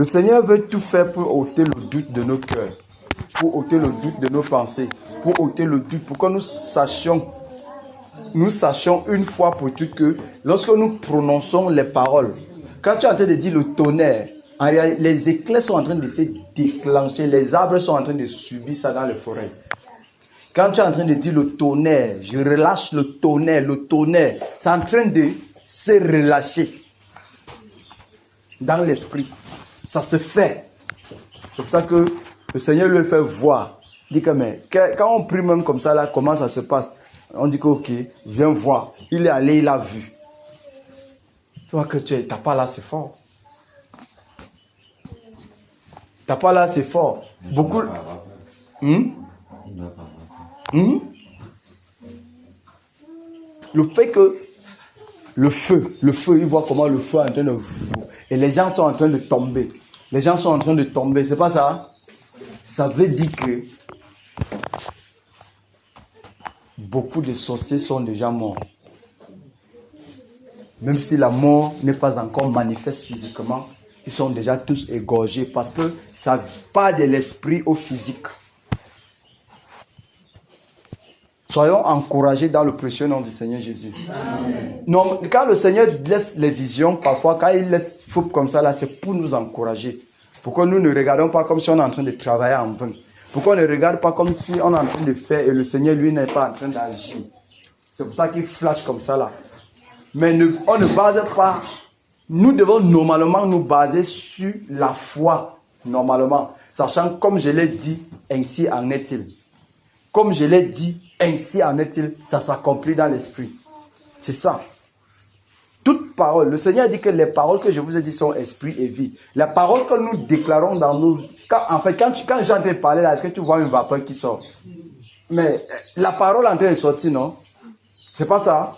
Le Seigneur veut tout faire pour ôter le doute de nos cœurs, pour ôter le doute de nos pensées, pour ôter le doute, pour que nous sachions une fois pour toutes que lorsque nous prononçons les paroles, quand tu es en train de dire le tonnerre, en réalité, les éclairs sont en train de se déclencher, les arbres sont en train de subir ça dans les forêts. Quand tu es en train de dire le tonnerre, je relâche le tonnerre, c'est en train de se relâcher dans l'esprit. Ça se fait. C'est pour ça que le Seigneur lui fait voir. Il dit que mais quand on prie même comme ça, là, comment ça se passe? On dit que ok, viens voir. Il est allé, il a vu. Tu vois que tu n'as pas là, c'est fort. Tu n'as pas là, c'est fort. Beaucoup. Le fait que le feu, il voit comment le feu est en train de vous. Et les gens sont en train de tomber. C'est pas ça? Ça veut dire que beaucoup de sorciers sont déjà morts. Même si la mort n'est pas encore manifeste physiquement, ils sont déjà tous égorgés parce que ça ne vient pas de l'esprit au physique. Soyons encouragés dans le précieux nom du Seigneur Jésus. Non, quand le Seigneur laisse les visions, parfois, quand il laisse fou comme ça, là, c'est pour nous encourager. Pourquoi nous ne regardons pas comme si on est en train de travailler en vain? Pourquoi on ne regarde pas comme si on est en train de faire et le Seigneur, lui, n'est pas en train d'agir? C'est pour ça qu'il flash comme ça, là. Mais on ne base pas. Nous devons normalement nous baser sur la foi, normalement. Sachant, comme je l'ai dit, ainsi en est-il. Comme je l'ai dit, ainsi en est-il, ça s'accomplit dans l'esprit. C'est ça. Toute parole. Le Seigneur dit que les paroles que je vous ai dit sont esprit et vie. La parole que nous déclarons dans nos... Quand j'entends parler là, est-ce que tu vois une vapeur qui sort? Mais la parole est en train de sortir, non? C'est pas ça.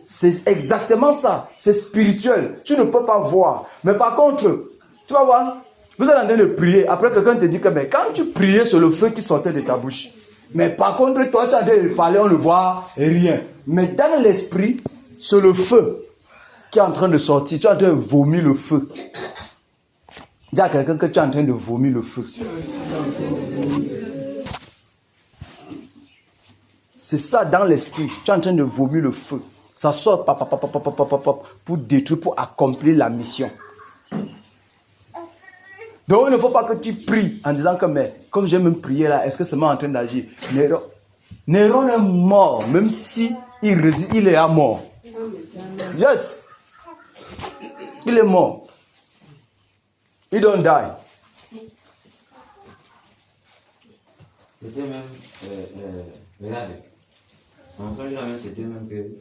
C'est exactement ça. C'est spirituel. Tu ne peux pas voir. Mais par contre, tu vas voir, vous êtes en train de prier. Après, quelqu'un te dit que mais quand tu priais, c'est le feu qui sortait de ta bouche. Mais par contre, toi, tu es en train de parler, on ne voit rien. Mais dans l'esprit, c'est le feu qui est en train de sortir. Tu es en train de vomir le feu. Dis à quelqu'un que tu es en train de vomir le feu. C'est ça dans l'esprit. Tu es en train de vomir le feu. Ça sort pour détruire, pour accomplir la mission. Donc il ne faut pas que tu pries en disant que mais comme j'ai même prié là, est-ce que c'est moi en train d'agir? Néron est mort, même si il est à mort. Yes. Il est mort. He don't die. C'était même regardez. Son mensonge là même c'était même que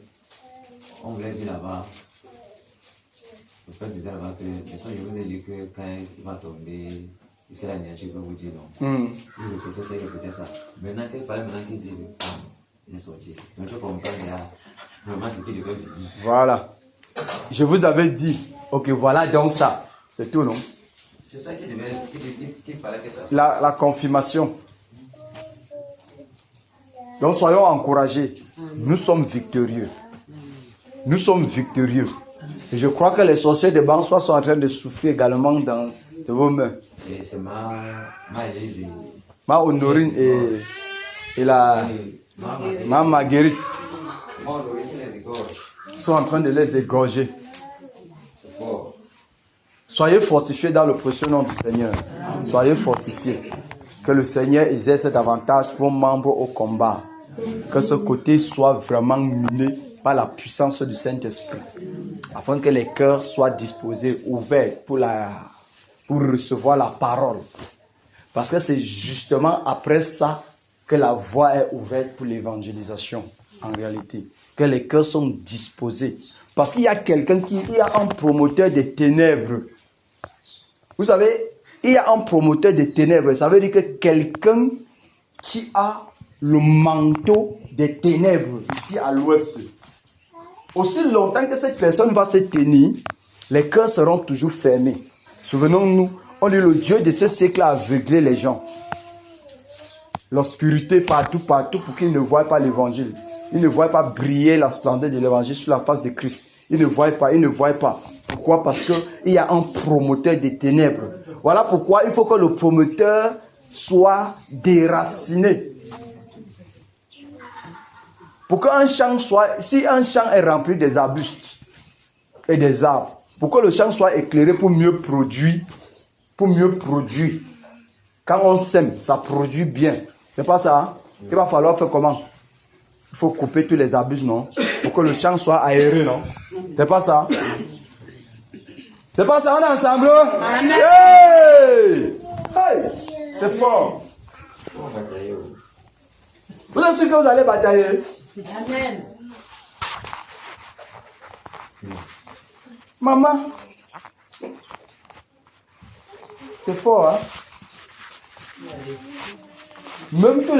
on voulait dire là-bas. Le frère disait là-bas que je vous ai dit que quand il va tomber, c'est la niature que vous dites non. Il répétait ça. Maintenant qu'il fallait qu'il dise, il est sorti. Donc je comprends là, vraiment ce qu'il devait venir. Voilà. Je vous avais dit, ok, voilà donc ça. C'est tout, non? C'est ça qu'il fallait que ça soit. La confirmation. Donc soyons encouragés. Nous sommes victorieux. Nous sommes victorieux. Et je crois que les sorciers de Bansois sont en train de souffrir également dans vos mains. Et c'est ma Élise. Ma Honorine et la ma Marguerite sont en train de les égorger. Soyez fortifiés dans le précieux nom du Seigneur. Soyez fortifiés. Que le Seigneur exerce davantage vos membres au combat. Que ce côté soit vraiment miné par la puissance du Saint-Esprit. Afin que les cœurs soient disposés, ouverts pour recevoir la parole. Parce que c'est justement après ça que la voie est ouverte pour l'évangélisation, en réalité. Que les cœurs sont disposés. Parce qu'il y a il y a un promoteur des ténèbres. Vous savez, il y a un promoteur des ténèbres. Ça veut dire que quelqu'un qui a le manteau des ténèbres ici à l'ouest. Aussi longtemps que cette personne va se tenir, les cœurs seront toujours fermés. Souvenons-nous, on dit le Dieu de ce siècle a aveuglé les gens. L'obscurité partout pour qu'ils ne voient pas l'évangile. Ils ne voient pas briller la splendeur de l'évangile sur la face de Christ. Ils ne voient pas. Pourquoi? Parce qu'il y a un promoteur des ténèbres. Voilà pourquoi il faut que le promoteur soit déraciné. Pour qu'un champ soit, si un champ est rempli des arbustes et des arbres, pour que le champ soit éclairé pour mieux produire, quand on sème, ça produit bien. C'est pas ça, hein? Il va falloir faire comment? Il faut couper tous les arbustes, non? Pour que le champ soit aéré, non? C'est pas ça? C'est pas ça, on est ensemble? Hey! Hey! C'est fort. Vous êtes sûr que vous allez batailler? Amen. Maman, c'est fort, hein? Même tous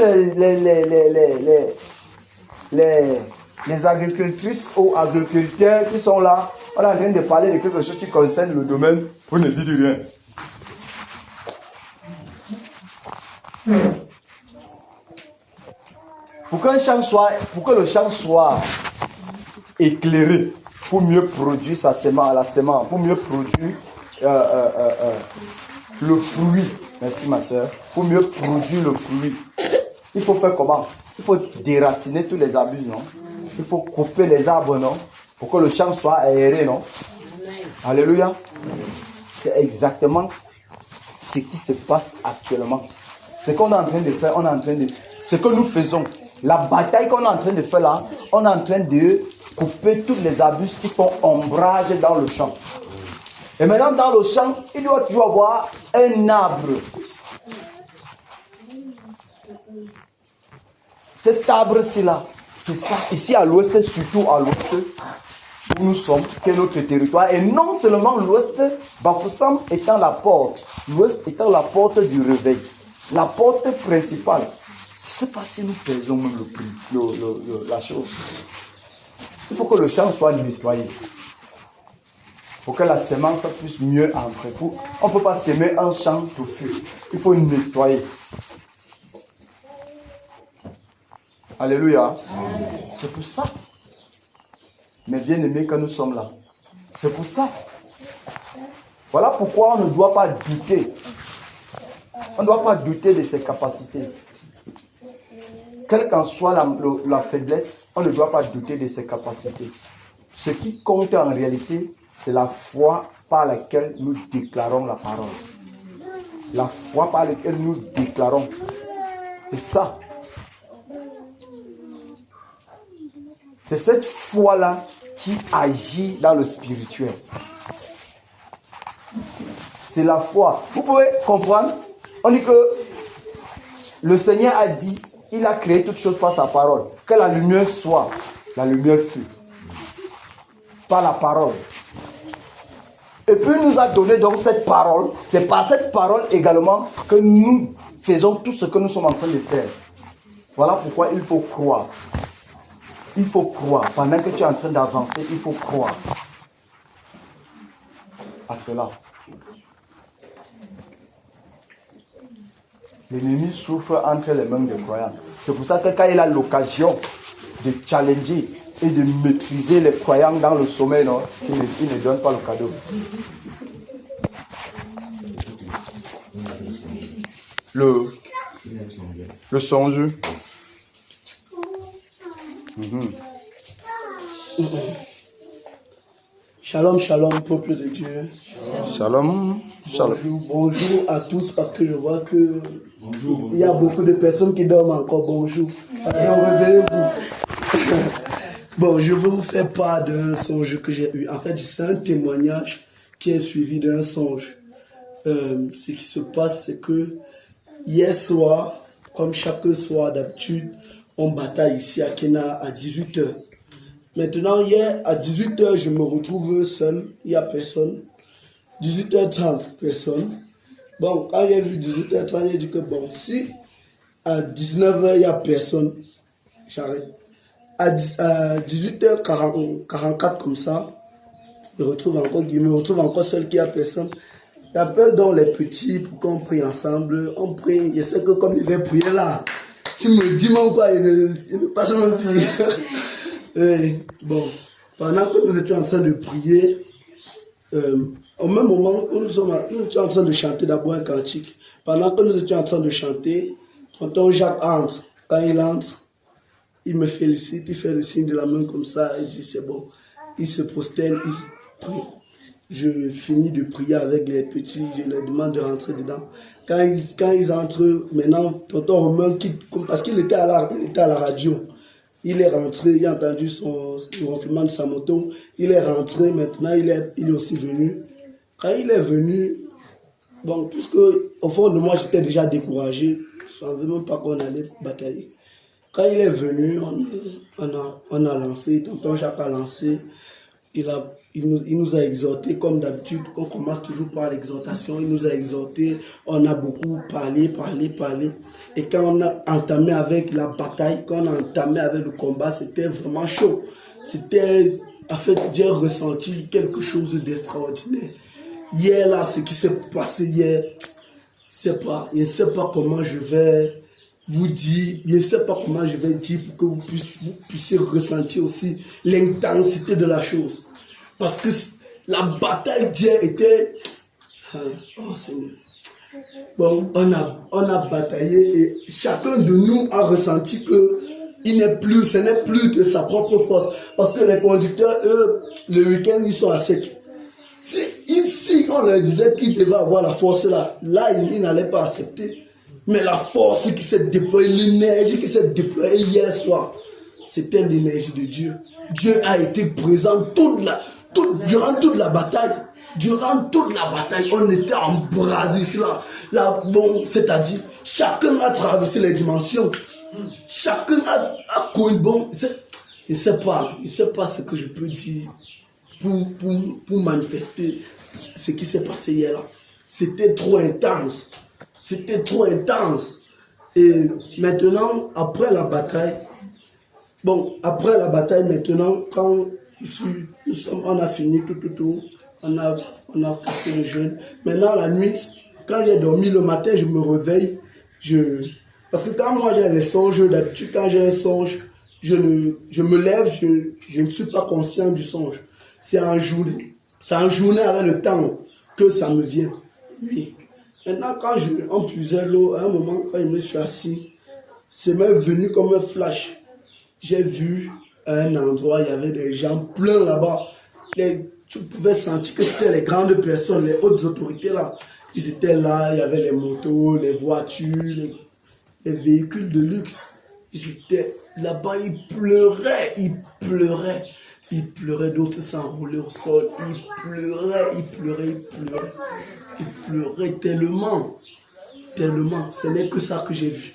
les agricultrices ou agriculteurs qui sont là, on est en train de parler de quelque chose qui concerne le domaine, vous ne dites rien. Pour que le champ soit éclairé, pour mieux produire la semence, pour mieux produire le fruit. Merci ma soeur. Pour mieux produire le fruit, il faut faire comment? Il faut déraciner tous les arbustes, non? Il faut couper les arbres, non? Pour que le champ soit aéré, non? Alléluia. C'est exactement ce qui se passe actuellement. Ce qu'on est en train de faire, ce que nous faisons, la bataille qu'on est en train de faire là, on est en train de couper tous les arbustes qui font ombrage dans le champ. Et maintenant, dans le champ, il doit toujours avoir un arbre. Cet arbre-ci là, c'est ça. Ici à l'ouest, surtout à l'ouest, où nous sommes, qui est notre territoire. Et non seulement l'ouest, Bafoussam étant la porte. L'ouest étant la porte du réveil. La porte principale. Je ne sais pas si nous faisons même la chose. Il faut que le champ soit nettoyé. Pour que la semence puisse mieux entrer. On ne peut pas semer un champ touffu. Il faut nettoyer. Alléluia. C'est pour ça. Mais bien aimés que nous sommes là. C'est pour ça. Voilà pourquoi on ne doit pas douter. On ne doit pas douter de ses capacités. Quelle qu'en soit la faiblesse, on ne doit pas douter de ses capacités. Ce qui compte en réalité, c'est la foi par laquelle nous déclarons la parole. La foi par laquelle nous déclarons. C'est ça. C'est cette foi-là qui agit dans le spirituel. C'est la foi. Vous pouvez comprendre? On dit que le Seigneur a dit, il a créé toutes choses par sa parole. Que la lumière soit, la lumière fut. Par la parole. Et puis il nous a donné donc cette parole. C'est par cette parole également que nous faisons tout ce que nous sommes en train de faire. Voilà pourquoi il faut croire. Il faut croire. Pendant que tu es en train d'avancer, il faut croire à cela. L'ennemi souffre entre les mains des croyants. C'est pour ça que quand il a l'occasion de challenger et de maîtriser les croyants dans le sommeil, non, il ne donne pas le cadeau. Le songe. Shalom, shalom, peuple de Dieu. Shalom. Shalom. Bonjour à tous, parce que je vois que il y a beaucoup de personnes qui dorment encore. Bonjour. Alors, réveillez-vous. Bon, je vais vous faire part d'un songe que j'ai eu. En fait, c'est un témoignage qui est suivi d'un songe. Ce qui se passe, c'est que hier soir, comme chaque soir d'habitude, on bataille ici à Kena à 18h. Maintenant, hier, à 18h, je me retrouve seul. Il n'y a personne. 18h30, personne. Bon, quand j'ai vu 18h30, j'ai dit que bon, si à 19h, il n'y a personne, j'arrête. À 18h44, comme ça, je me retrouve encore seul, qu'il n'y a personne. J'appelle donc les petits pour qu'on prie ensemble. On prie. Je sais que comme il va prier là, tu me dis même quoi, il ne passe même plus. Bon, pendant que nous étions en train de prier, au même moment, nous étions en train de chanter d'abord un cantique. Pendant que nous étions en train de chanter, tonton Jacques entre. Quand il entre, il me félicite, il fait le signe de la main comme ça, il dit c'est bon. Il se prosterne, il prie. Je finis de prier avec les petits, je leur demande de rentrer dedans. Quand ils entrent, maintenant, tonton Romain quitte, parce qu'il était à la radio. Il est rentré, il a entendu le ronflement de sa moto. Il est rentré, maintenant il est aussi venu. Quand il est venu, bon, puisque au fond de moi j'étais déjà découragé, je ne savais même pas qu'on allait batailler. Quand il est venu, on a lancé, tonton Jacques a lancé, il nous a exhortés comme d'habitude, on commence toujours par l'exhortation, il nous a exhortés, on a beaucoup parlé. Et quand on a entamé avec la bataille, quand on a entamé avec le combat, c'était vraiment chaud. C'était, en fait, j'ai ressenti quelque chose d'extraordinaire. Hier, là, ce qui s'est passé hier, je ne sais pas comment je vais vous dire, je ne sais pas comment je vais dire pour que vous puissiez ressentir aussi l'intensité de la chose. Parce que la bataille d'hier était... Oh Seigneur. Bon, on a bataillé et chacun de nous a ressenti que ce n'est plus de sa propre force. Parce que les conducteurs, eux, le week-end, ils sont à sec. Si on leur disait qu'ils devaient avoir la force là, ils n'allaient pas accepter. Mais la force qui s'est déployée, l'énergie qui s'est déployée hier soir, c'était l'énergie de Dieu. Dieu a été présent durant toute la bataille. Durant toute la bataille, on était embrasés là. Bon, c'est-à-dire, chacun a traversé les dimensions. Chacun a connu. Bon, je ne sais pas ce que je peux dire pour manifester ce qui s'est passé hier là. C'était trop intense. Et maintenant, après la bataille, maintenant, quand on a fini tout, on a cassé le jeûne. Maintenant, la nuit, quand j'ai dormi, le matin, je me réveille. Parce que quand moi j'ai les songes, d'habitude, quand j'ai un songe, je me lève, je ne suis pas conscient du songe. C'est en journée avec le temps que ça me vient. Oui. Maintenant, quand on puisait l'eau, à un moment, quand je me suis assis, c'est même venu comme un flash. J'ai vu à un endroit, il y avait des gens pleins là-bas. Tu pouvais sentir que c'était les grandes personnes, les hautes autorités là. Ils étaient là, il y avait les motos, les voitures, les véhicules de luxe. Ils étaient là-bas, ils pleuraient, d'autres s'enroulaient au sol. Ils pleuraient tellement. Ce n'est que ça que j'ai vu.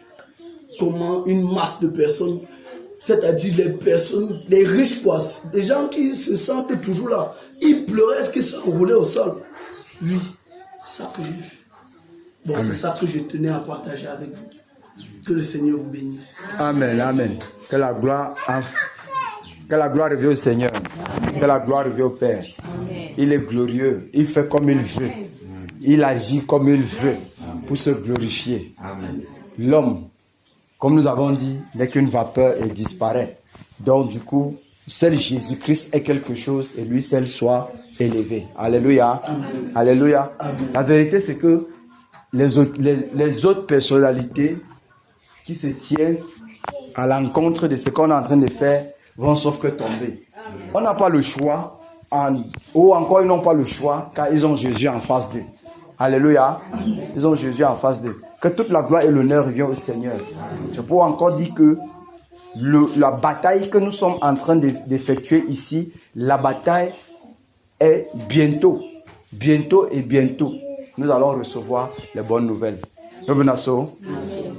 Comment une masse de personnes, c'est-à-dire les riches, quoi, des gens qui se sentent toujours là, ils pleuraient, est-ce qu'ils s'enroulaient au sol? Oui, c'est ça que j'ai vu. Bon, c'est ça que je tenais à partager avec vous. Que le Seigneur vous bénisse. Amen. Que la gloire revienne au Seigneur. Que la gloire revienne au Père. Amen. Il est glorieux. Il fait comme il veut. Il agit comme il veut pour se glorifier. Amen. L'homme, comme nous avons dit, n'est qu'une vapeur et disparaît. Donc du coup, seul Jésus-Christ est quelque chose et lui seul soit élevé. Alléluia. Amen. Alléluia. Amen. La vérité, c'est que les autres personnalités qui se tiennent à l'encontre de ce qu'on est en train de faire vont sauf que tomber. On n'a pas le choix, ou encore ils n'ont pas le choix car ils ont Jésus en face d'eux. Alléluia. Ils ont Jésus en face d'eux. Que toute la gloire et l'honneur reviennent au Seigneur. Je peux encore dire que la bataille que nous sommes en train d'effectuer ici, la bataille est bientôt. Bientôt. Nous allons recevoir les bonnes nouvelles.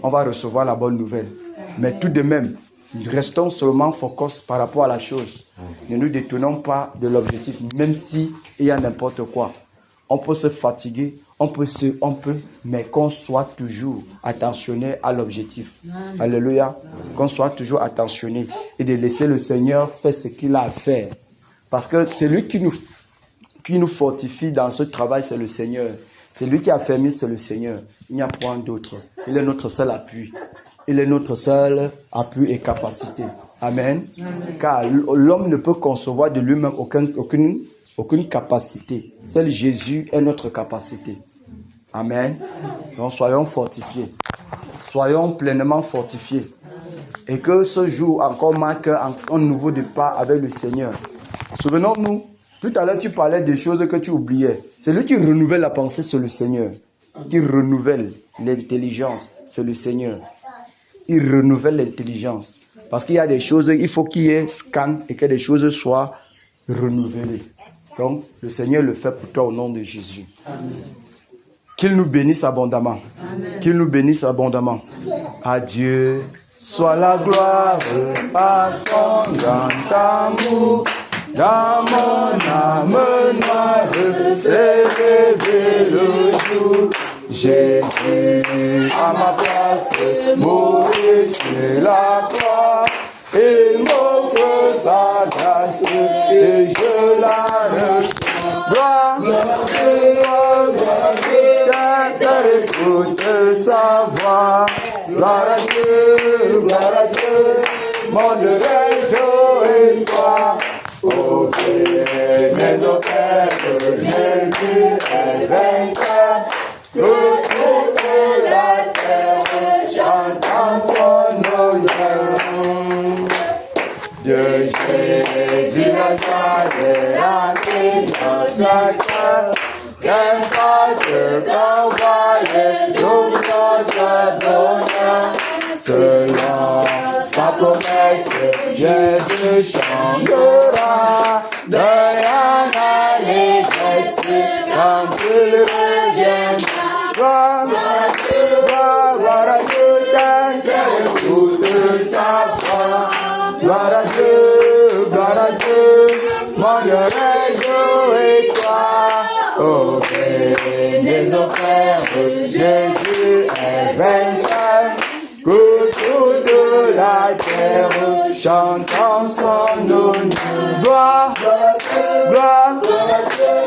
On va recevoir la bonne nouvelle. Mais tout de même, restons seulement focus par rapport à la chose. Ne nous détournons pas de l'objectif, même si il y a n'importe quoi. On peut se fatiguer, mais qu'on soit toujours attentionné à l'objectif. Alléluia. Qu'on soit toujours attentionné et de laisser le Seigneur faire ce qu'il a à faire. Parce que celui qui nous fortifie dans ce travail, c'est le Seigneur. C'est lui qui a fermé, c'est le Seigneur. Il n'y a point d'autre. Il est notre seul appui. Il est notre seul appui et capacité. Amen. Amen. Car l'homme ne peut concevoir de lui-même aucune aucune capacité. Seul Jésus est notre capacité. Amen. Donc soyons fortifiés. Soyons pleinement fortifiés. Et que ce jour encore marque un nouveau départ avec le Seigneur. Souvenons-nous, tout à l'heure tu parlais des choses que tu oubliais. C'est lui qui renouvelle la pensée, c'est le Seigneur. Qui renouvelle l'intelligence, c'est le Seigneur. Il renouvelle l'intelligence. Parce qu'il y a des choses, il faut qu'il y ait scan et que des choses soient renouvelées. Donc, le Seigneur le fait pour toi au nom de Jésus. Amen. Qu'il nous bénisse abondamment. Amen. Qu'il nous bénisse abondamment. À Dieu soit la gloire par son grand amour. Dans mon âme noire s'est levé le jour. Jésus à ma place mourit sur la croix. Il m'offre sa grâce et je la reçois. Gloire, gloire, terre écoute sa voix. Gloire à Dieu, mon réjouis toi. Ô Dieu, mes offres, Jésus est vainqueur. Que toute la terre chante en son honneur. De Jésus la joie de notre cœur. Qu'importe qu'envoyer tout notre bonheur. Selon sa promesse, Jésus changera de rien à l'église quand il reviendra. Gloire à Dieu, qu'elle écoute sa voix. Gloire à Dieu, mon Dieu réjouis toi. Oh, bénis au Père, Jésus est vainqueur. Que toute la terre chante en son honneur. Gloire,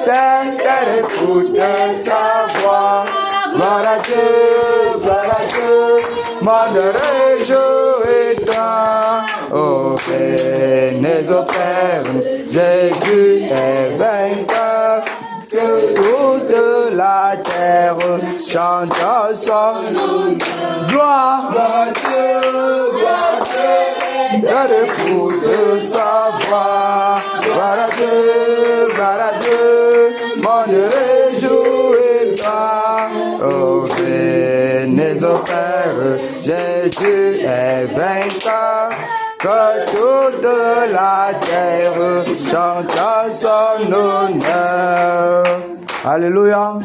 terre écoute sa voix. Gloire à Dieu, mon réjouis toi. Oh, bénis au Père, Jésus est vainqueur. Que toute la terre chante son nom. Gloire à Dieu, terre écoute sa voix. Gloire à Dieu, mon réjouis toi. Oh, bénis au Père, Jésus est vainqueur. Que toute la terre chante à son honneur. Alléluia.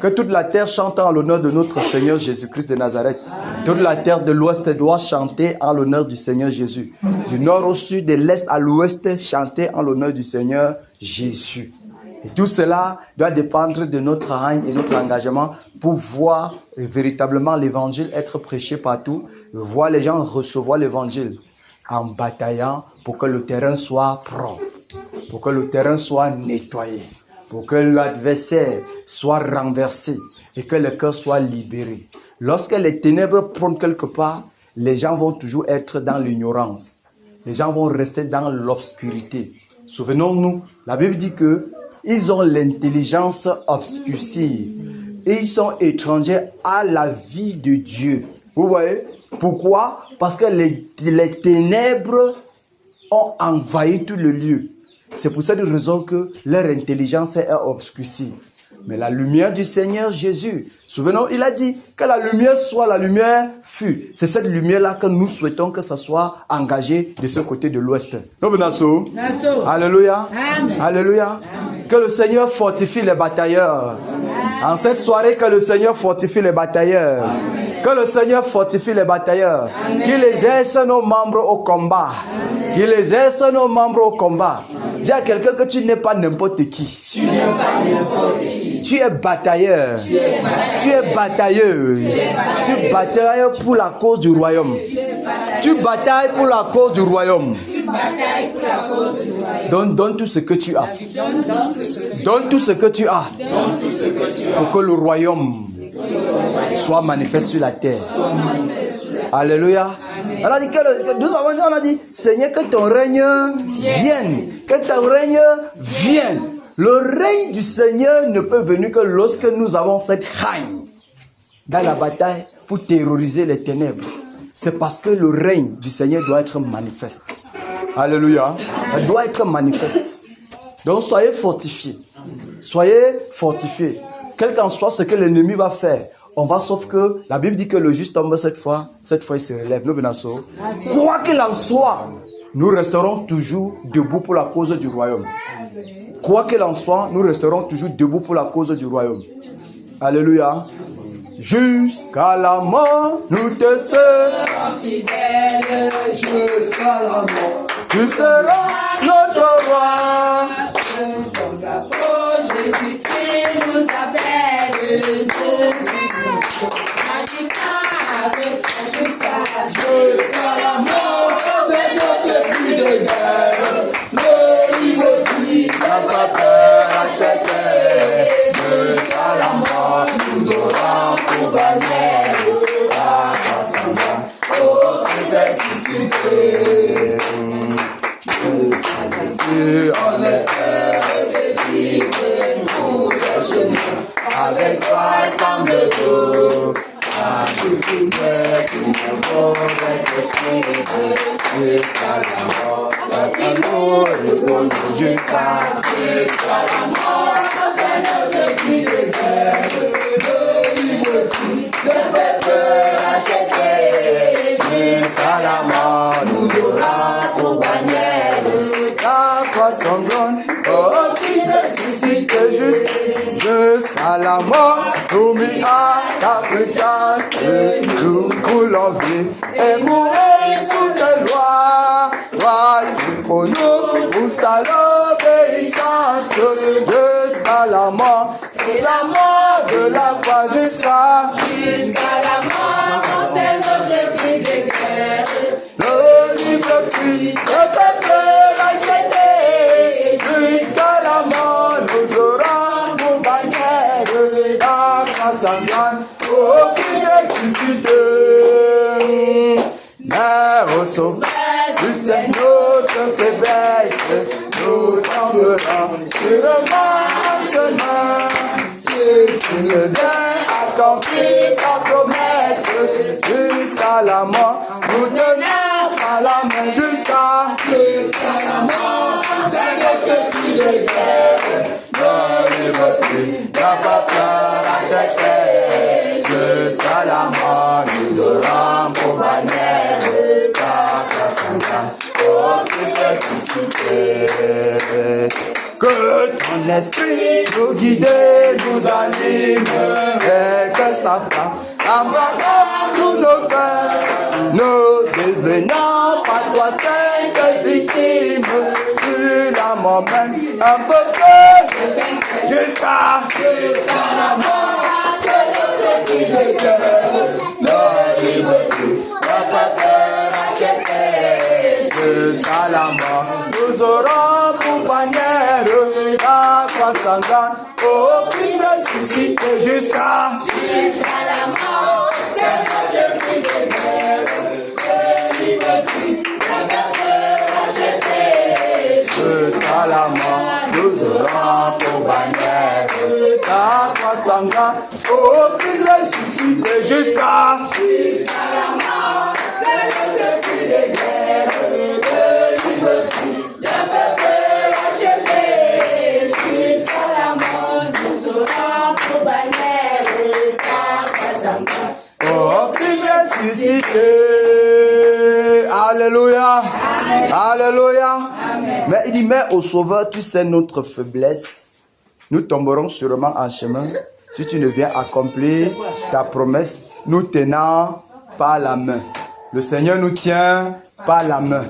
Que toute la terre chante en l'honneur de notre Seigneur Jésus-Christ de Nazareth. Toute la terre de l'ouest doit chanter en l'honneur du Seigneur Jésus. Du nord au sud, de l'est à l'ouest, chanter en l'honneur du Seigneur Jésus. Et tout cela doit dépendre de notre règne et notre engagement pour voir véritablement l'évangile être prêché partout, voir les gens recevoir l'évangile en bataillant pour que le terrain soit propre, pour que le terrain soit nettoyé, pour que l'adversaire soit renversé et que le cœur soit libéré. Lorsque les ténèbres prennent quelque part, les gens vont toujours être dans l'ignorance. Les gens vont rester dans l'obscurité. Souvenons-nous, la Bible dit que ils ont l'intelligence obscurcie et ils sont étrangers à la vie de Dieu. Vous voyez? Pourquoi? Parce que les ténèbres ont envahi tout le lieu. C'est pour cette raison que leur intelligence est obscurcie. Mais la lumière du Seigneur Jésus, souvenons, il a dit que la lumière soit, la lumière fut. C'est cette lumière-là que nous souhaitons que ça soit engagé de ce côté de l'ouest. Alléluia. Amen. Alléluia. Amen. Que le Seigneur fortifie les batailleurs. Amen. En cette soirée, que le Seigneur fortifie les batailleurs. Amen. Que le Seigneur fortifie les batailleurs. Qu'il exerce nos membres au combat. Amen. Qu'il exerce nos membres au combat. Dis à quelqu'un que tu n'es pas n'importe qui. Tu n'es pas n'importe qui. Tu es batailleur. Tu es batailleuse. Tu batailles pour la cause du royaume. Tu batailles pour la cause du royaume. Donne tout ce que tu as. Donne tout ce que tu as. Pour que le royaume soit manifeste sur la terre. Alléluia. On a dit on a dit, Seigneur, que ton règne vienne. Que ton règne vienne. Le règne du Seigneur ne peut venir que lorsque nous avons cette haine dans la bataille pour terroriser les ténèbres. C'est parce que le règne du Seigneur doit être manifeste. Alléluia. Il doit être manifeste. Donc soyez fortifiés. Soyez fortifiés. Quel qu'en soit ce que l'ennemi va faire, on va, sauf que la Bible dit que le juste homme, cette fois il se relève. Nous venons. Quoi qu'il en soit, nous resterons toujours debout pour la cause du royaume. Quoi qu'il en soit, nous resterons toujours debout pour la cause du royaume. Alléluia. Jusqu'à la mort, nous te serons fidèles. Jusqu'à la mort, tu seras notre roi. Ton drapeau, Jésus-Christ nous appelle. Jusqu'à la mort, c'est notre cri de guerre. Le libre prix n'a pas peur à acheter. Jusqu'à la mort, nous aurons pour bannière la ascendant. Oh, Christ est suscité. Jésus en est de vivre nous le chemin. Avec toi, semble tout. À tout mais tout le monde est suivi. Jusqu'à la mort, notre amour repose jusqu'à la mort. C'est notre cri de guerre, de libre prix, de peuple racheté. Jusqu'à la mort, nous aurons pour bannière la croix sanglante. Oh, qui ressuscite jusqu'à la mort, soumis à ta puissance. Nous voulons vivre et mourir sous tes lois. Voyez pour nous, pousse à l'obéissance jusqu'à la mort. Et la mort de la croix jusqu'à la mort, c'est notre cri de guerre. le libre prix, le peuple racheté. Jusqu'à la mort, nous aurons pour bannière la croix sanglante. Oh, Christ ressuscité. Mais au sauveur, tu sais notre faiblesse. Nous tomberons sûrement en chemin. Si tu ne viens accomplir ta promesse, jusqu'à la mort, nous tenons par la main jusqu'à la mort. C'est notre cri de guerre, le libre prix, n'a pas peur à acheter. Jusqu'à la mort, nous aurons pour bannière la croix sanglante. Oh, Christ ressuscité. Que ton esprit nous guide, nous anime, et que sa flamme embrasse tous nos cœurs. Nous devenons par toi sainte victime, sur la mort même, un peu que jusqu'à la mort. C'est notre cri de guerre, le libre prix, n'a pas peur acheter. Jusqu'à la mort, nous aurons pour bannière la croix sanglante. Oh, Christ ressuscité jusqu'à la mort, c'est notre cri de guerre. Le libre prix, la peur racheté. Jusqu'à la mort, nous aurons pour bannière la croix sanglante. Oh, Christ ressuscité jusqu'à la mort, c'est notre cri de guerre. Le libre prix, la peur racheté. Jusqu'à la mort, nous aurons pour bannière la croix sanglante. oh, Christ ressuscité. Alléluia. Amen. Alléluia. Amen. Mais il dit, mais au Sauveur, tu sais notre faiblesse. Nous tomberons sûrement en chemin si tu ne viens accomplir ta promesse, nous tenant par la main. Le Seigneur nous tient par la main,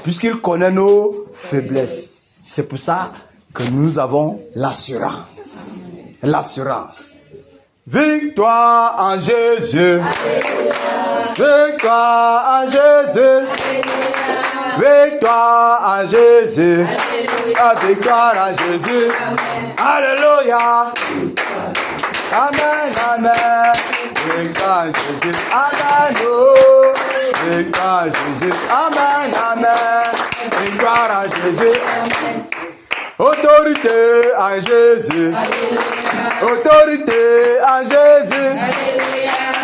puisqu'il connaît nos faiblesses. C'est pour ça que nous avons l'assurance. L'assurance. Victoire en Jésus. Victoire en Jésus. Victoire en Jésus. La victoire en Jésus. Alléluia. Amen, amen. Victoire en Jésus. Amen. Oh. Victoire en Jésus. Amen, amen. Victoire en Jésus. Autorité en Jésus. Autorité en Jésus.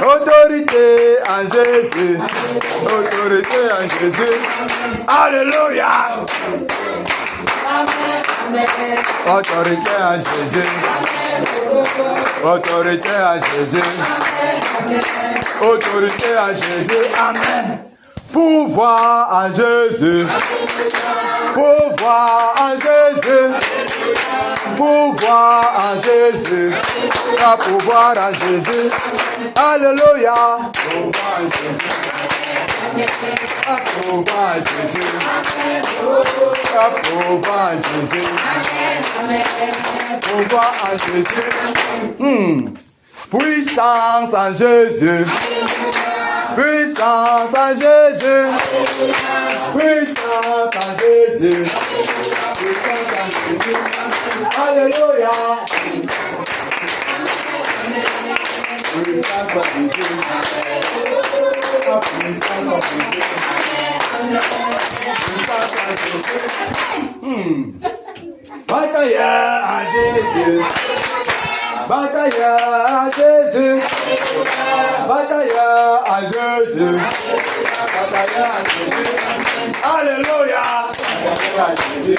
Autorité en Jésus. Autorité en Jésus. Alléluia. Autorité en Jésus. Autorité en Jésus. Autorité en Jésus. Amen. Pouvoir en Jésus. Pouvoir en Jésus. Pouvoir en Jésus. La pouvoir en Jésus. Alléluia. Pouvoir en Jésus. La pouvoir en Jésus. La pouvoir en Jésus. Pouvoir en Jésus. Puissance en Jésus. Puissance en Jésus. Puissance en Jésus. Puissance en Jésus. Alléluia. Puissance en Jésus. Puissance en Jésus. Puissance en Jésus. Batailleur en Jésus. Batailleur à Jésus. Batailleur à Jésus. Batailleur à Jésus. Alléluia. Batailleur à Jésus.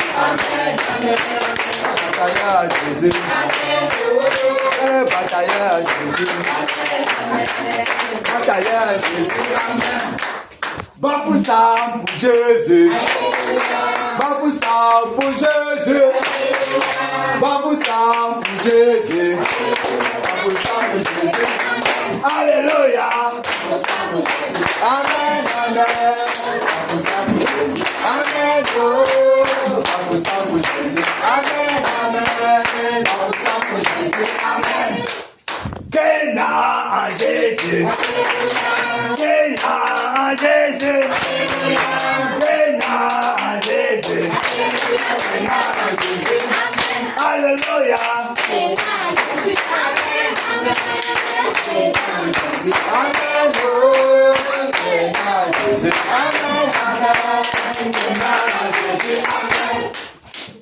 Batailleur à Jésus. Batailleur à Jésus. Batailleur à Jésus. Bapoussam pour Jésus. Bapoussam pour Jésus. Bapoussam pour Jésus. Bapoussam pour Jésus. Alléluia. Amen, amen. Bapoussam pour Jésus. Amen. Bapoussam pour Jésus. Amen, amen. Bapoussam pour Jésus. Amen. Kena à Jésus. Kena à Jésus. Kena à Jésus. Kena à Jésus. Alléluia.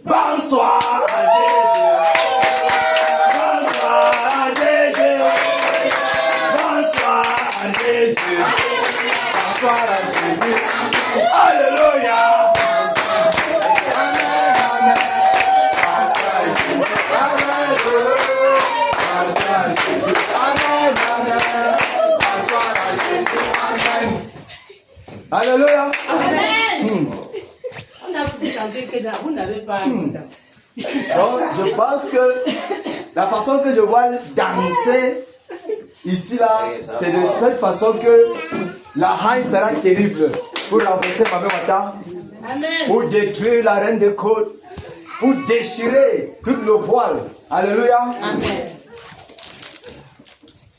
Bonsoir à Jésus. Bonsoir à Jésus. Bonsoir à Jésus. Bonsoir à Jésus. Alléluia. Amen, amen. Bonsoir à Jésus. Amen. Bonsoir à Jésus. Amen, amen. Bonsoir à Jésus. Amen. Alléluia. Amen. On a pu chanter que vous n'avez pas. Donc, je pense que la façon que je vois danser ici là, c'est de cette façon que la haine sera terrible pour renverser ma mère, pour détruire la reine des côtes, pour déchirer tout le voile. Alléluia. Amen.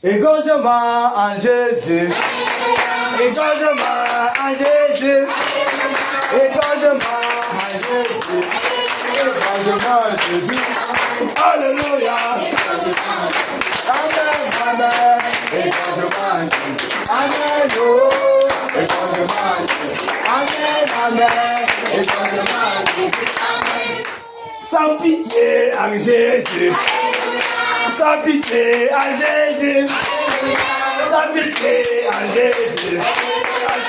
Égorgement en Jésus. Égorgement en Jésus. Égorgement en Jésus. Égorgement en Jésus. Alléluia. Amen, amen. Égorgement en Jésus. Amen, oh. Égorgement en Jésus. Amen, amen. Égorgement en Jésus. Amen. Sans pitié en Jésus. Sans pitié en Jésus. Sans pitié en Jésus.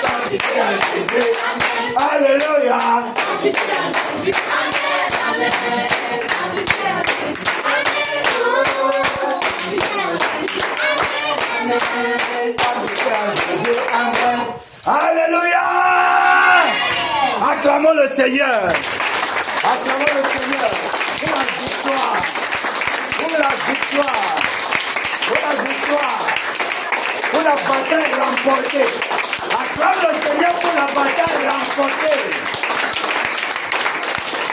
Sans pitié en Jésus. Alléluia. Sans pitié en Jésus. Amen, amen. Sans pitié en Jésus. Amen. Sans pitié en Jésus. Amen. Alléluia. Acclamons le Seigneur. Acclamons le Seigneur pour la victoire. Pour la victoire. Pour la victoire. Pour la bataille remportée. Acclame le Seigneur pour la bataille remportée.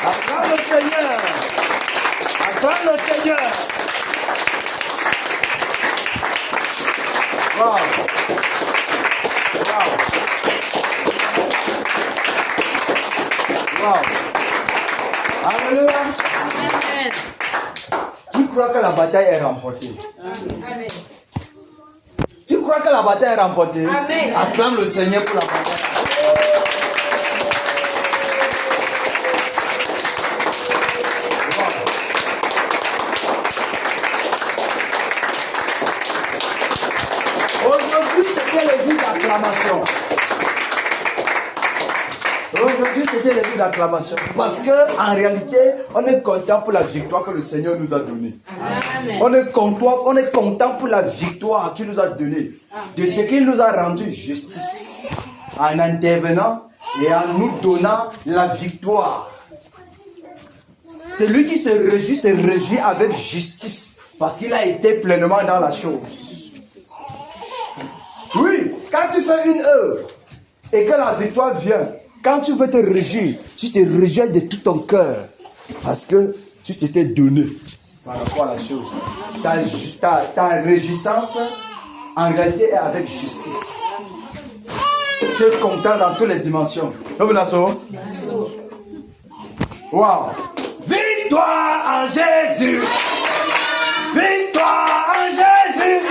Acclame le Seigneur. Acclame le Seigneur. Wow. Wow. Wow. Alléluia. Amen. Tu crois que la bataille est remportée? Amen. Tu crois que la bataille est remportée? Amen. Acclame le Seigneur pour la bataille. cri d'acclamation. Parce qu'en réalité, on est content pour la victoire que le Seigneur nous a donnée. On est content pour la victoire qu'il nous a donnée. De ce qu'il nous a rendu justice. En intervenant et en nous donnant la victoire. Celui qui se réjouit avec justice. Parce qu'il a été pleinement dans la chose. Oui, quand tu fais une œuvre et que la victoire vient, quand tu veux te réjouir, tu te réjouis de tout ton cœur. Parce que tu t'étais donné par rapport à la chose. Ta réjouissance, en réalité, est avec justice. Tu es content dans toutes les dimensions. Wow. Victoire en Jésus. Victoire en Jésus.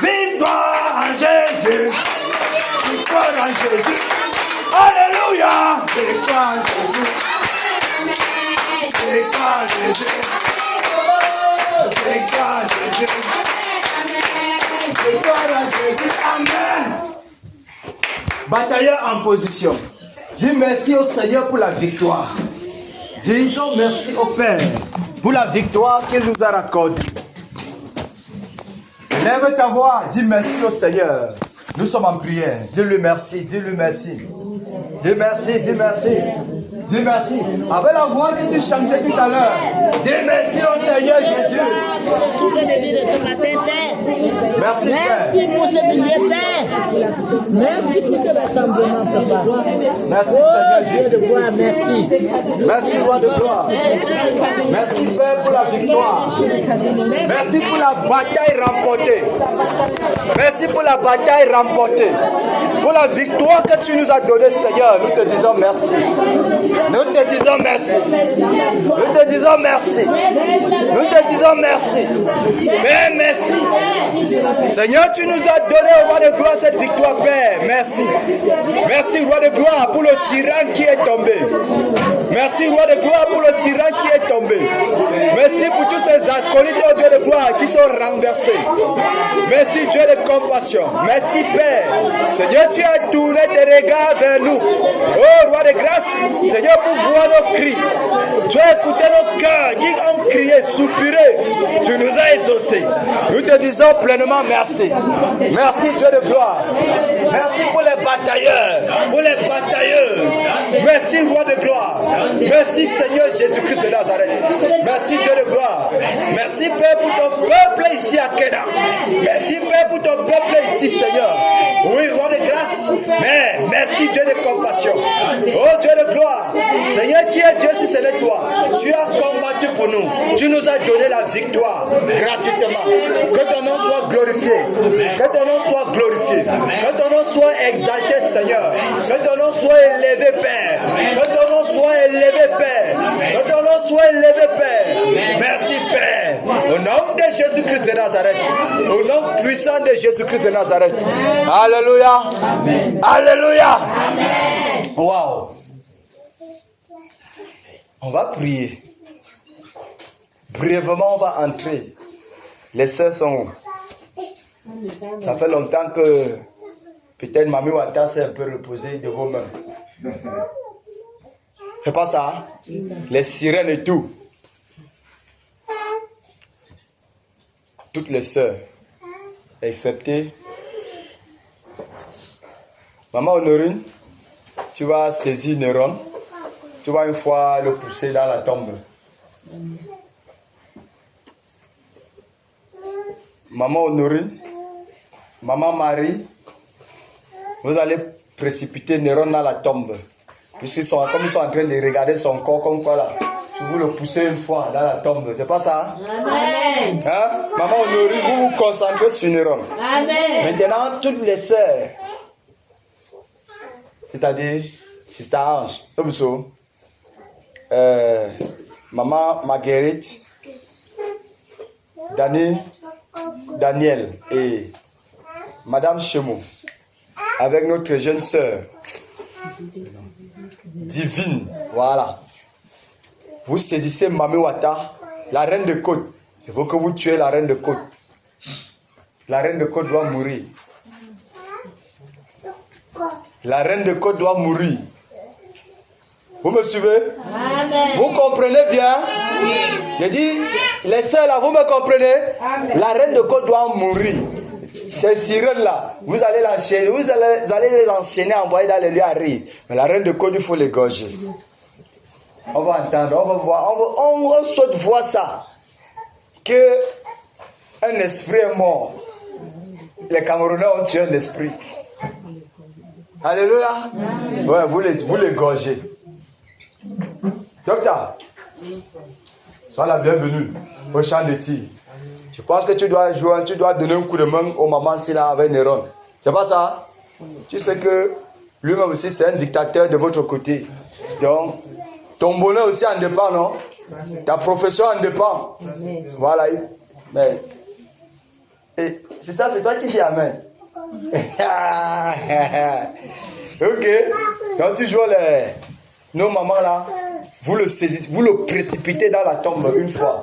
Victoire en Jésus. Victoire en Jésus. Alléluia. Victoire en Jésus. Victoire en Jésus. Victoire en Jésus. Victoire en Jésus. Amen. Batailleur en position. Dis merci au Seigneur pour la victoire. Disons merci au Père pour la victoire qu'il nous a accordée. Lève ta voix, dis merci au Seigneur. Nous sommes en prière. Dis-lui merci, dis-lui merci. Dis merci, dis merci. Dis merci. Avec la voix que tu chantais tout à l'heure. Dis merci au Seigneur Jésus. Merci, merci pour ce billet, Père. Merci pour ce rassemblement, Papa. Merci, Seigneur Jésus. Dieu de gloire, merci. Merci, roi de gloire. Merci, Père, pour la victoire. Merci pour la bataille remportée. Merci pour la bataille remportée. Pour la victoire que tu nous as donnée, Seigneur, nous te disons merci. Nous te disons merci. Nous te disons merci. Nous te disons merci. Père, merci. Seigneur, tu nous as donné au roi de gloire cette victoire, Père. Merci. Merci, roi de gloire, pour le tyran qui est tombé. Merci, roi de gloire, pour le tyran qui est tombé. Merci pour tous ces acolytes, oh Dieu de gloire, qui sont renversés. Merci, Dieu de compassion. Merci, Père. Seigneur, tu as tourné tes regards vers nous. Oh, roi de grâce, Seigneur, pour voir nos cris. Tu as écouté nos cœurs qui ont crié, soupiré. Tu nous as exaucés. Nous te disons pleinement merci. Merci, Dieu de gloire. Merci pour les batailleurs, pour les batailleuses. Merci, roi de gloire. Merci, Seigneur Jésus-Christ de Nazareth. Merci, Dieu de gloire. Merci, Père, pour ton peuple ici à Kena. Merci, Père, pour ton peuple ici, Seigneur. Oui, roi de grâce. Mais merci, Dieu de compassion. Oh, Dieu de gloire. Seigneur, qui est Dieu si ce n'est toi? Tu as combattu pour nous. Tu nous as donné la victoire gratuitement. Que ton nom soit glorifié. Que ton nom soit glorifié. Que ton nom soit exalté, Seigneur. Que ton nom soit élevé, Père. Que ton nom soit élevé, Père. Que ton nom soit élevé, Père. Merci, Père. Au nom de Jésus-Christ de Nazareth. Au nom puissant de Jésus-Christ de Nazareth. Alléluia. Alléluia. Wow. On va prier. Brièvement, on va entrer. Les sœurs sont... Ça fait longtemps que peut-être Mami Wata s'est un peu reposée de vos mains. C'est pas ça? Les sirènes et tout. Toutes les sœurs, excepté Maman Honorine, tu vas saisir Néron. Tu vas une fois le pousser dans la tombe. Maman Honorine, Maman Marie, vous allez précipiter Néron dans la tombe. Puisqu'ils sont, comme ils sont en train de regarder son corps comme quoi là, tu veux le pousser une fois dans la tombe. C'est pas ça? Amen. Hein? Maman Honorine, vous vous concentrez sur Néron. Amen. Maintenant, toutes les sœurs, c'est-à-dire Sister Ange, Maman Marguerite, Daniel et Madame Chemou, avec notre jeune sœur divine, voilà. Vous saisissez Mami Wata, la reine de Côte. Il faut que vous tuez la reine de Côte. La reine de Côte doit mourir. La reine de Côte doit mourir. Vous me suivez? Amen. Vous comprenez bien? J'ai dit, les sœurs là, vous me comprenez? La reine de Côte doit mourir. Ces sirènes là, vous allez l'enchaîner, vous allez les enchaîner, envoyer dans les lieux à rire. Mais la reine de Côte, il faut l'égorger. On va entendre, on va voir, on souhaite voir ça. Que un esprit est mort. Les Camerounais ont tué un esprit. Alléluia. Ouais, vous l'égorgez. Docteur, sois la bienvenue au champ de tir. Je pense que tu dois jouer, tu dois donner un coup de main aux mamans ici là avec Néron. C'est pas ça? Tu sais que lui-même aussi c'est un dictateur de votre côté. Donc, ton bonheur aussi en dépend, non? Ta profession en dépend. Voilà. Mais, c'est ça, c'est toi qui dis Amen. Ok. Quand tu joues nos mamans là, vous le saisissez, vous le précipitez dans la tombe une fois.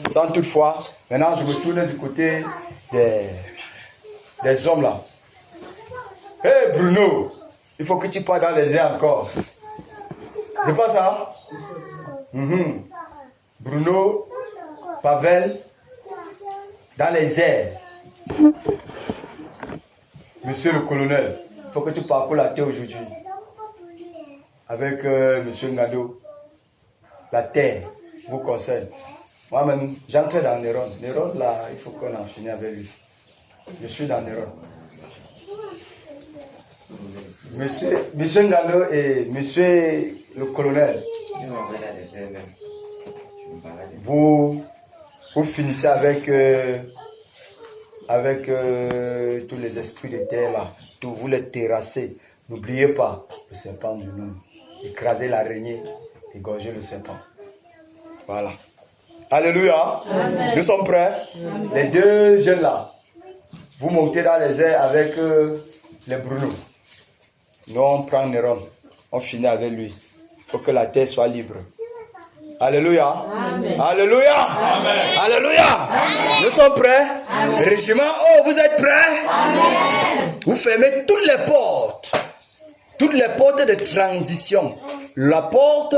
Sans toutefois. Maintenant, je me tourne du côté des hommes là. Hé Bruno, il faut que tu parles dans les airs encore. C'est pas ça? Bruno, Pavel, dans les airs. Monsieur le colonel, il faut que tu parcours la terre aujourd'hui. Avec monsieur Ngado. La terre vous concerne. Moi-même, j'entre dans Néron. Néron, là, il faut qu'on en finisse avec lui. Je suis dans Néron. Monsieur Ngado et monsieur le colonel, vous finissez avec tous les esprits de terre là. Tout, vous les terrassez. N'oubliez pas le serpent du nom. Écrasez l'araignée, égorgez le serpent. Voilà. Alléluia. Amen. Nous sommes prêts. Amen. Les deux jeunes là, vous montez dans les airs avec les Bruno. Nous on prend Néron. On finit avec lui. Il faut que la terre soit libre. Alléluia. Amen. Alléluia. Amen. Alléluia. Amen. Nous sommes prêts. Amen. Régiment, oh, vous êtes prêts? Amen. Vous fermez toutes les portes. Toutes les portes de transition. La porte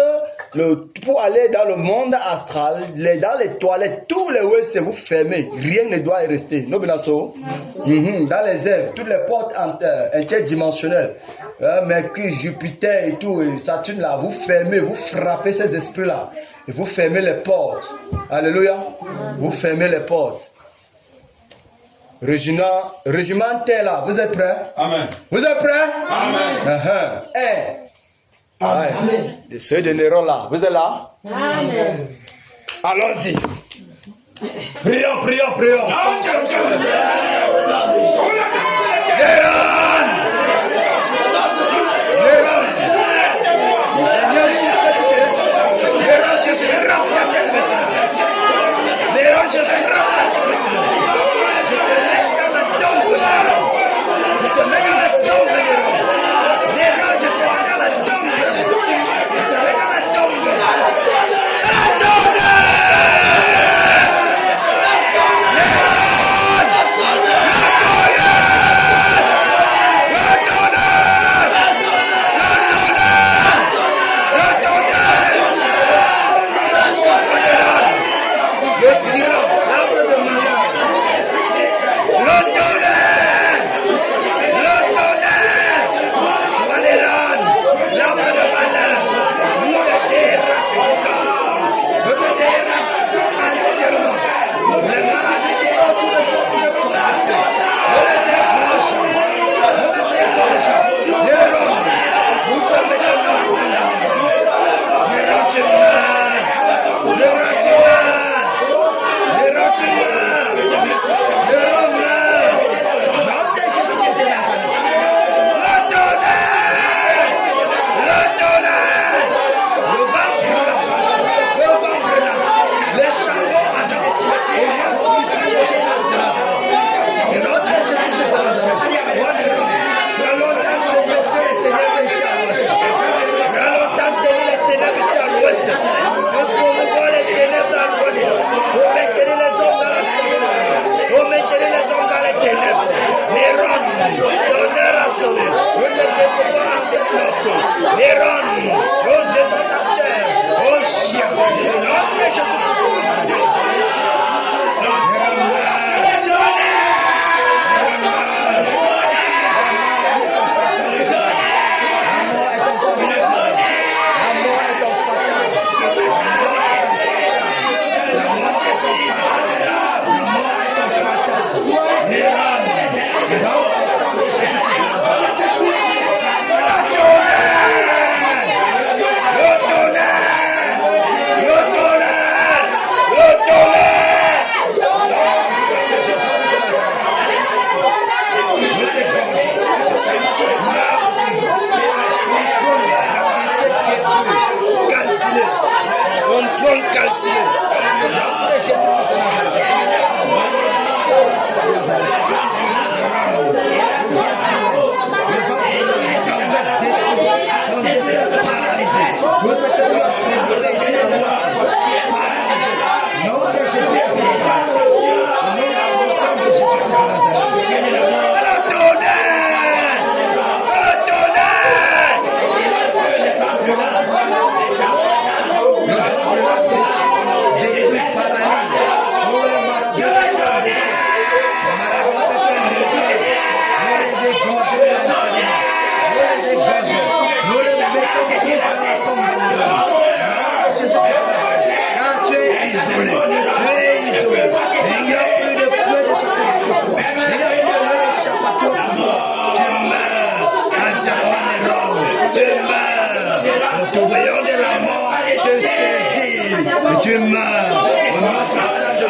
pour aller dans le monde astral, dans les toilettes, tous les WC, vous fermez. Rien ne doit y rester. Dans les airs, toutes les portes interdimensionnelles. Mercure, Jupiter et tout, et Saturne là, vous fermez, vous frappez ces esprits-là. Et vous fermez les portes. Alléluia. Vous fermez les portes. Régimentaire là, vous êtes prêts? Amen. Vous êtes prêts? Amen. Amen. Les sœurs de Néron là, vous êtes là? Amen. Allons-y. Prions.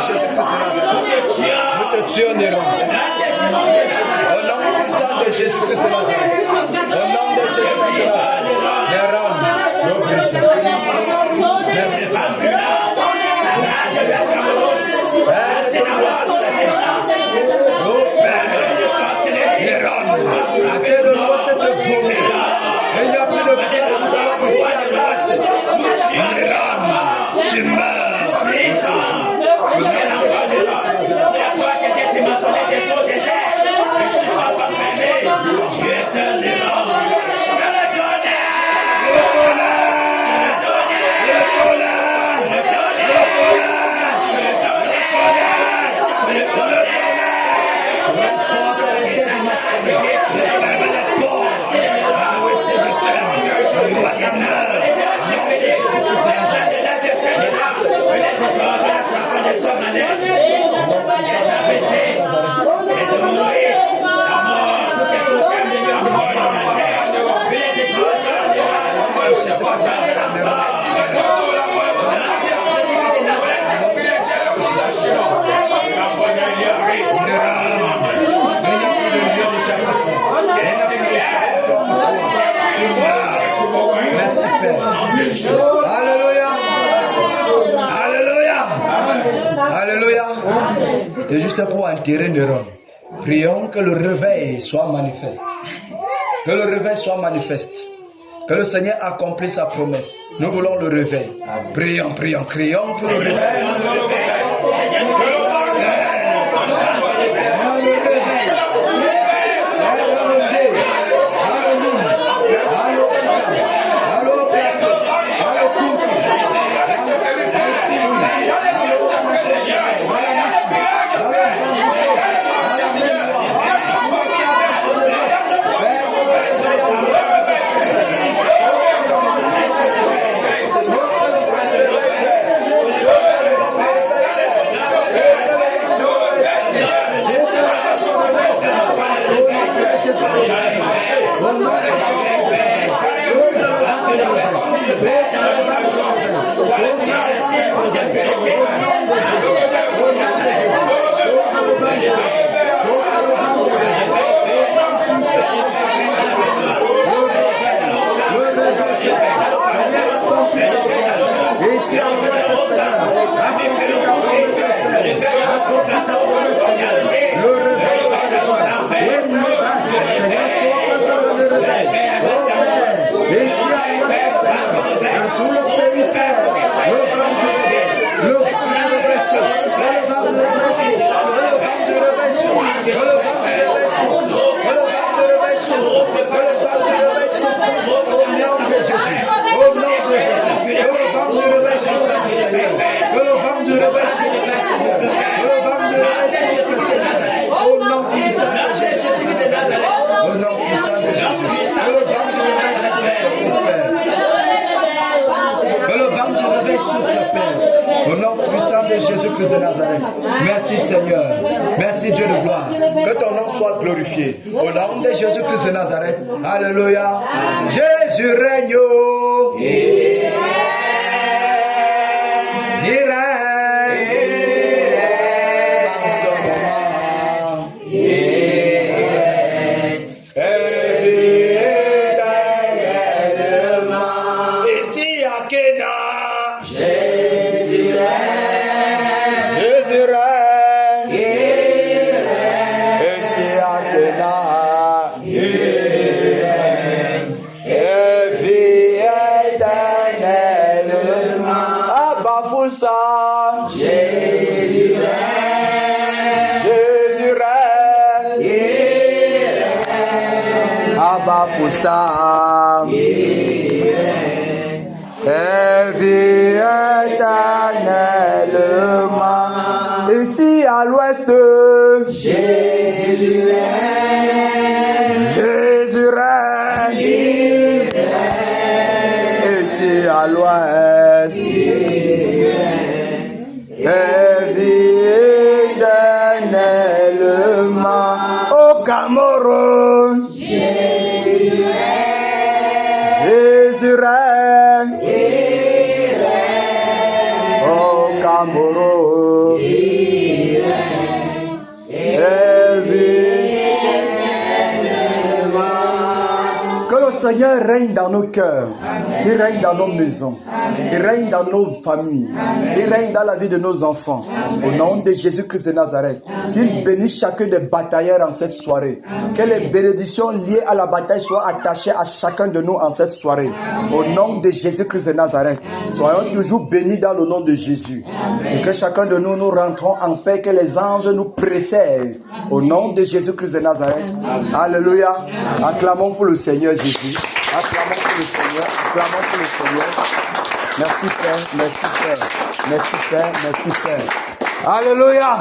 Jésus-Christ de Nazareth. Nous te tuons, Néron. Au nom puissant de Jésus-Christ de Nazareth. Au nom de Jésus-Christ de Nazareth. Néron, nous brisons. Merci. Alléluia. C'est juste pour enterrer Néron. Prions que le réveil soit manifeste. Que le réveil soit manifeste. Que le Seigneur accomplisse sa promesse. Nous voulons le réveil. Prions, prions, crions pour le réveil. Au nom puissant de Jésus-Christ de Nazareth. Merci Seigneur. Merci Dieu de gloire. Que ton nom soit glorifié. Au nom de Jésus-Christ de Nazareth. Alléluia. Jésus règne. Il règne. En ce moment. Ici à Kéda. Jésus règne, Jésus règne, Abba Poussa, et vie éternellement. Ici à l'ouest, Jésus règne, Jésus règne, ici à l'ouest. Et vie éternellement au Cameroun. Jésus règne, Jésus règne au Cameroun. Que le Seigneur règne dans nos cœurs, qu'il règne dans nos maisons, qu'il règne dans nos familles, qu'il règne dans la vie de nos enfants. Au nom de Jésus-Christ de Nazareth, qu'il bénisse chacun des batailleurs en cette soirée. Que les bénédictions liées à la bataille soient attachées à chacun de nous en cette soirée. Au nom de Jésus-Christ de Nazareth, soyons toujours bénis dans le nom de Jésus. Et que chacun de nous rentrons en paix, que les anges nous précèdent. Au nom de Jésus-Christ de Nazareth. Alléluia. Acclamons pour le Seigneur Jésus. Acclamons pour le Seigneur. Acclamons pour le Seigneur. Merci Père. Merci Père. Merci Père. Merci Père. Alléluia.